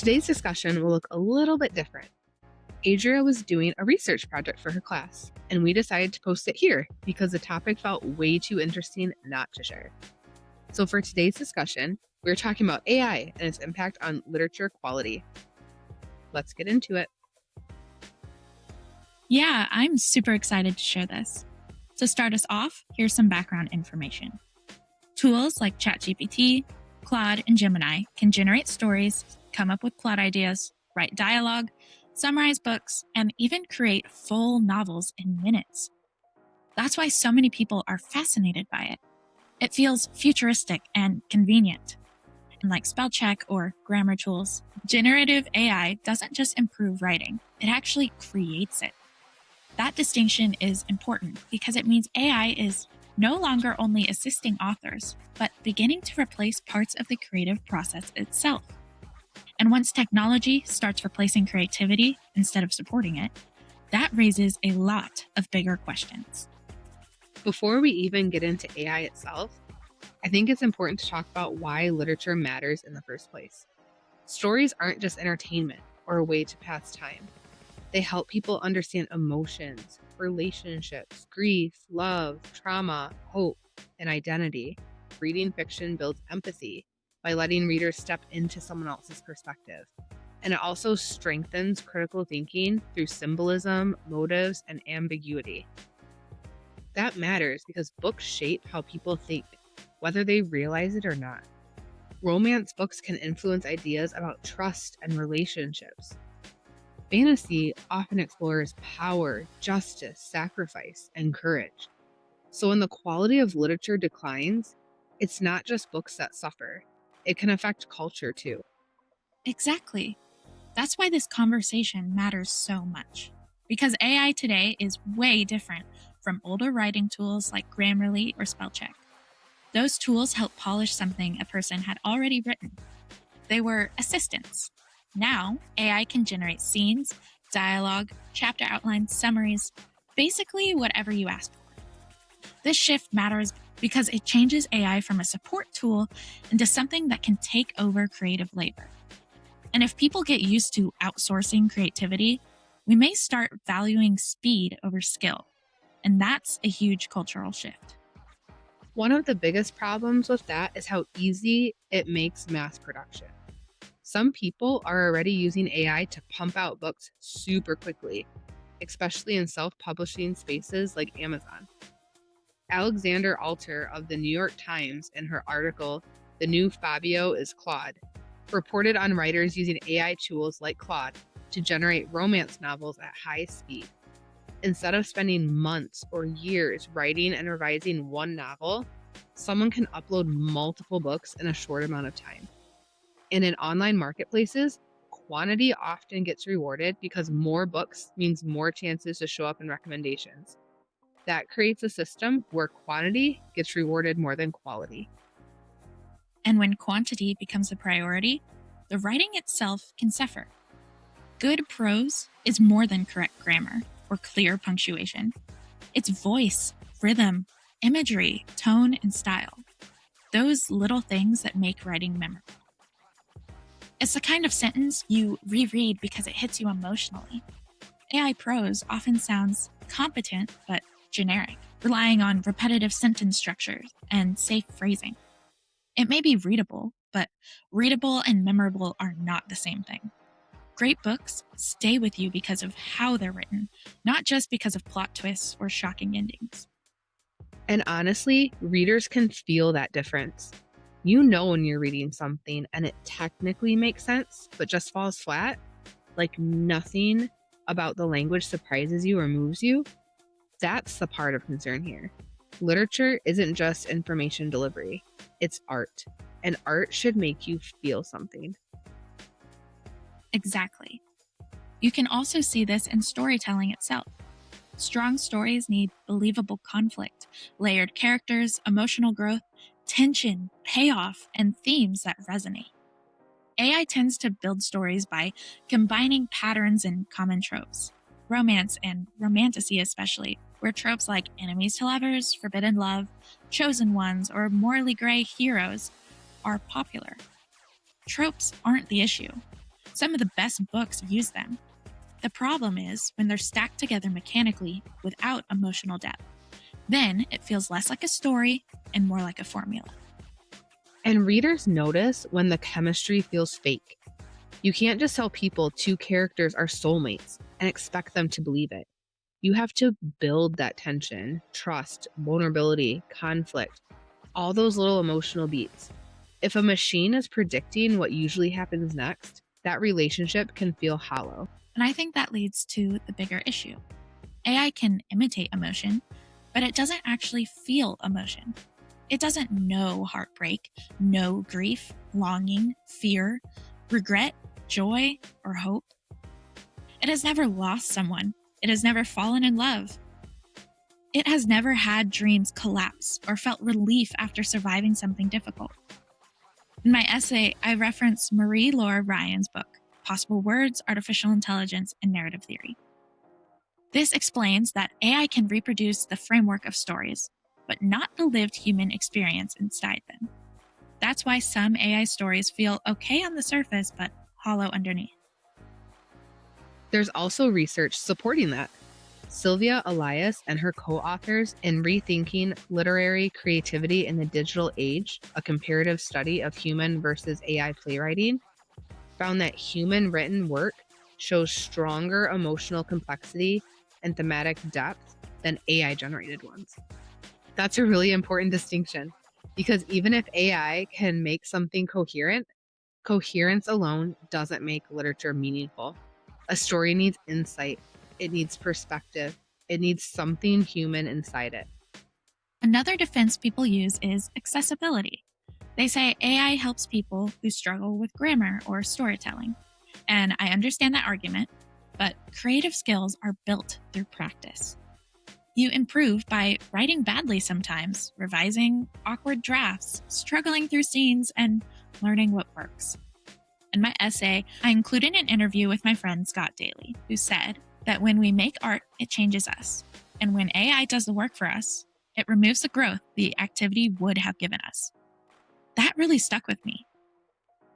Today's discussion will look a little bit different. Adria was doing a research project for her class, and we decided to post it here because the topic felt way too interesting not to share. So for today's discussion, we're talking about AI and its impact on literature quality. Let's get into it. Yeah, I'm super excited to share this. To start us off, here's some background information. Tools like ChatGPT, Claude, and Gemini can generate stories, come up with plot ideas, write dialogue, summarize books, and even create full novels in minutes. That's why so many people are fascinated by it. It feels futuristic and convenient. And like spell check or grammar tools, generative AI doesn't just improve writing, it actually creates it. That distinction is important because it means AI is no longer only assisting authors, but beginning to replace parts of the creative process itself. And once technology starts replacing creativity instead of supporting it, that raises a lot of bigger questions. Before we even get into AI itself, I think it's important to talk about why literature matters in the first place. Stories aren't just entertainment or a way to pass time. They help people understand emotions, relationships, grief, love, trauma, hope, and identity. Reading fiction builds empathy by letting readers step into someone else's perspective. And it also strengthens critical thinking through symbolism, motives, and ambiguity. That matters because books shape how people think, whether they realize it or not. Romance books can influence ideas about trust and relationships. Fantasy often explores power, justice, sacrifice, and courage. So when the quality of literature declines, it's not just books that suffer. It can affect culture too. Exactly. That's why this conversation matters so much. Because AI today is way different from older writing tools like Grammarly or Spellcheck. Those tools help polish something a person had already written. They were assistants. Now, AI can generate scenes, dialogue, chapter outlines, summaries, basically whatever you asked for. This shift matters because it changes AI from a support tool into something that can take over creative labor. And if people get used to outsourcing creativity, we may start valuing speed over skill. And that's a huge cultural shift. One of the biggest problems with that is how easy it makes mass production. Some people are already using AI to pump out books super quickly, especially in self-publishing spaces like Amazon. Alexander Alter of the New York Times, in her article, "The New Fabio is Claude," reported on writers using AI tools like Claude to generate romance novels at high speed. Instead of spending months or years writing and revising one novel, someone can upload multiple books in a short amount of time. And in online marketplaces, quantity often gets rewarded because more books means more chances to show up in recommendations. That creates a system where quantity gets rewarded more than quality. And when quantity becomes a priority, the writing itself can suffer. Good prose is more than correct grammar or clear punctuation. It's voice, rhythm, imagery, tone, and style. Those little things that make writing memorable. It's the kind of sentence you reread because it hits you emotionally. AI prose often sounds competent but generic, relying on repetitive sentence structures and safe phrasing. It may be readable, but readable and memorable are not the same thing. Great books stay with you because of how they're written, not just because of plot twists or shocking endings. And honestly, readers can feel that difference. You know when you're reading something and it technically makes sense, but just falls flat, like nothing about the language surprises you or moves you. That's the part of concern here. Literature isn't just information delivery, it's art. And art should make you feel something. Exactly. You can also see this in storytelling itself. Strong stories need believable conflict, layered characters, emotional growth, tension, payoff, and themes that resonate. AI tends to build stories by combining patterns and common tropes. Romance and romantasy, especially, where tropes like enemies to lovers, forbidden love, chosen ones, or morally gray heroes are popular. Tropes aren't the issue. Some of the best books use them. The problem is when they're stacked together mechanically without emotional depth. Then it feels less like a story and more like a formula. And readers notice when the chemistry feels fake. You can't just tell people two characters are soulmates and expect them to believe it. You have to build that tension, trust, vulnerability, conflict, all those little emotional beats. If a machine is predicting what usually happens next, that relationship can feel hollow. And I think that leads to the bigger issue. AI can imitate emotion, but it doesn't actually feel emotion. It doesn't know heartbreak, know grief, longing, fear, regret, joy, or hope. It has never lost someone. It has never fallen in love. It has never had dreams collapse or felt relief after surviving something difficult. In my essay, I reference Marie Laure Ryan's book, Possible Words, Artificial Intelligence, and Narrative Theory. This explains that AI can reproduce the framework of stories, but not the lived human experience inside them. That's why some AI stories feel okay on the surface, but hollow underneath. There's also research supporting that. Sylvia Elias and her co-authors in Rethinking Literary Creativity in the Digital Age, a comparative study of human versus AI playwriting, found that human written work shows stronger emotional complexity and thematic depth than AI generated ones. That's a really important distinction because even if AI can make something coherent, coherence alone doesn't make literature meaningful. A story needs insight, it needs perspective, it needs something human inside it. Another defense people use is accessibility. They say AI helps people who struggle with grammar or storytelling. And I understand that argument, but creative skills are built through practice. You improve by writing badly sometimes, revising awkward drafts, struggling through scenes, and learning what works. In my essay, I included an interview with my friend Scott Daly, who said that when we make art, it changes us. And when AI does the work for us, it removes the growth the activity would have given us. That really stuck with me.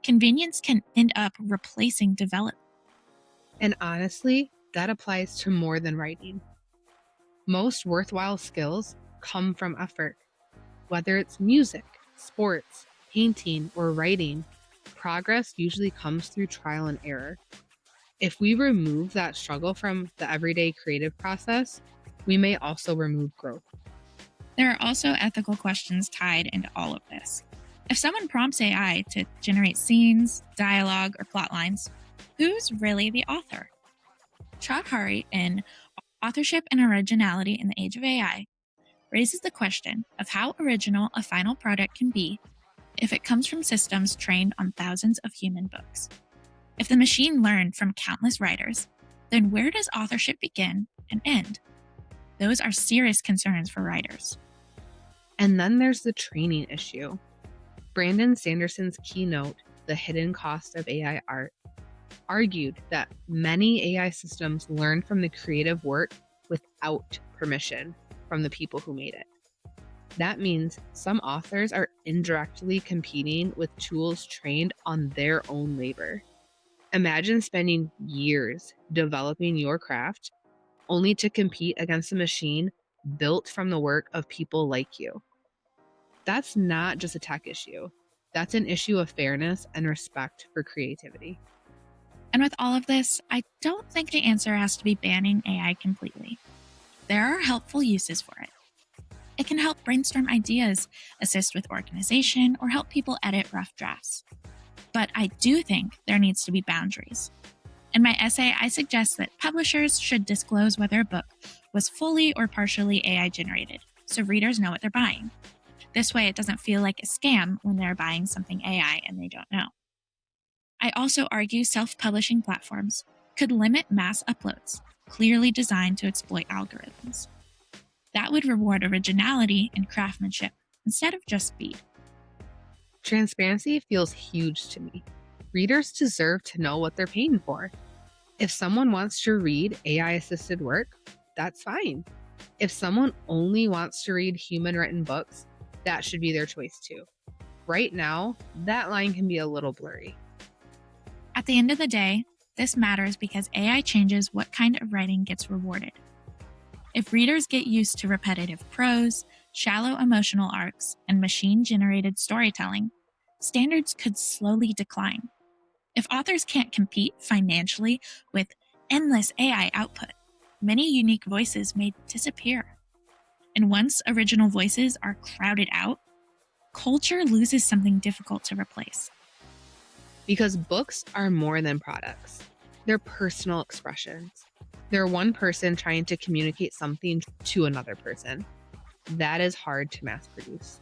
Convenience can end up replacing development. And honestly, that applies to more than writing. Most worthwhile skills come from effort. Whether it's music, sports, painting, or writing, progress usually comes through trial and error. If we remove that struggle from the everyday creative process, we may also remove growth. There are also ethical questions tied into all of this. If someone prompts AI to generate scenes, dialogue, or plot lines, who's really the author? Chad Hari in Authorship and Originality in the Age of AI raises the question of how original a final product can be if it comes from systems trained on thousands of human books. If the machine learned from countless writers, then where does authorship begin and end? Those are serious concerns for writers. And then there's the training issue. Brandon Sanderson's keynote, The Hidden Cost of AI Art, argued that many AI systems learn from the creative work without permission from the people who made it. That means some authors are indirectly competing with tools trained on their own labor. Imagine spending years developing your craft only to compete against a machine built from the work of people like you. That's not just a tech issue. That's an issue of fairness and respect for creativity. And with all of this, I don't think the answer has to be banning AI completely. There are helpful uses for it. It can help brainstorm ideas, assist with organization, or help people edit rough drafts. But I do think there needs to be boundaries. In my essay, I suggest that publishers should disclose whether a book was fully or partially AI generated, so readers know what they're buying. This way, it doesn't feel like a scam when they're buying something AI and they don't know. I also argue self-publishing platforms could limit mass uploads, clearly designed to exploit algorithms. That would reward originality and craftsmanship instead of just speed. Transparency feels huge to me. Readers deserve to know what they're paying for. If someone wants to read AI-assisted work, that's fine. If someone only wants to read human-written books, that should be their choice too. Right now, that line can be a little blurry. At the end of the day, this matters because AI changes what kind of writing gets rewarded. If readers get used to repetitive prose, shallow emotional arcs, and machine-generated storytelling, standards could slowly decline. If authors can't compete financially with endless AI output, many unique voices may disappear. And once original voices are crowded out, culture loses something difficult to replace. Because books are more than products, they're personal expressions. They're one person trying to communicate something to another person. That is hard to mass produce.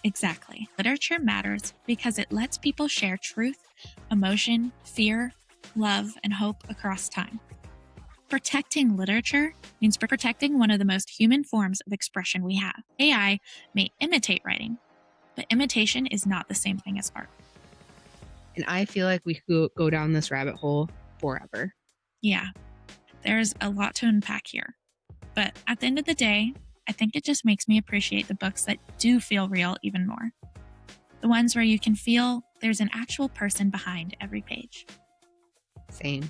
Exactly. Literature matters because it lets people share truth, emotion, fear, love, and hope across time. Protecting literature means protecting one of the most human forms of expression we have. AI may imitate writing, but imitation is not the same thing as art. And I feel like we could go down this rabbit hole forever. Yeah, there's a lot to unpack here. But at the end of the day, I think it just makes me appreciate the books that do feel real even more. The ones where you can feel there's an actual person behind every page. Same.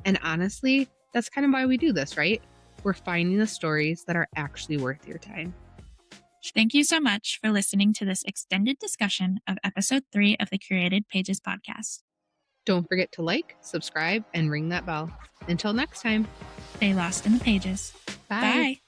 And honestly, that's kind of why we do this, right? We're finding the stories that are actually worth your time. Thank you so much for listening to this extended discussion of episode 3 of the Curated Pages podcast. Don't forget to like, subscribe, and ring that bell. Until next time. Stay lost in the pages. Bye. Bye.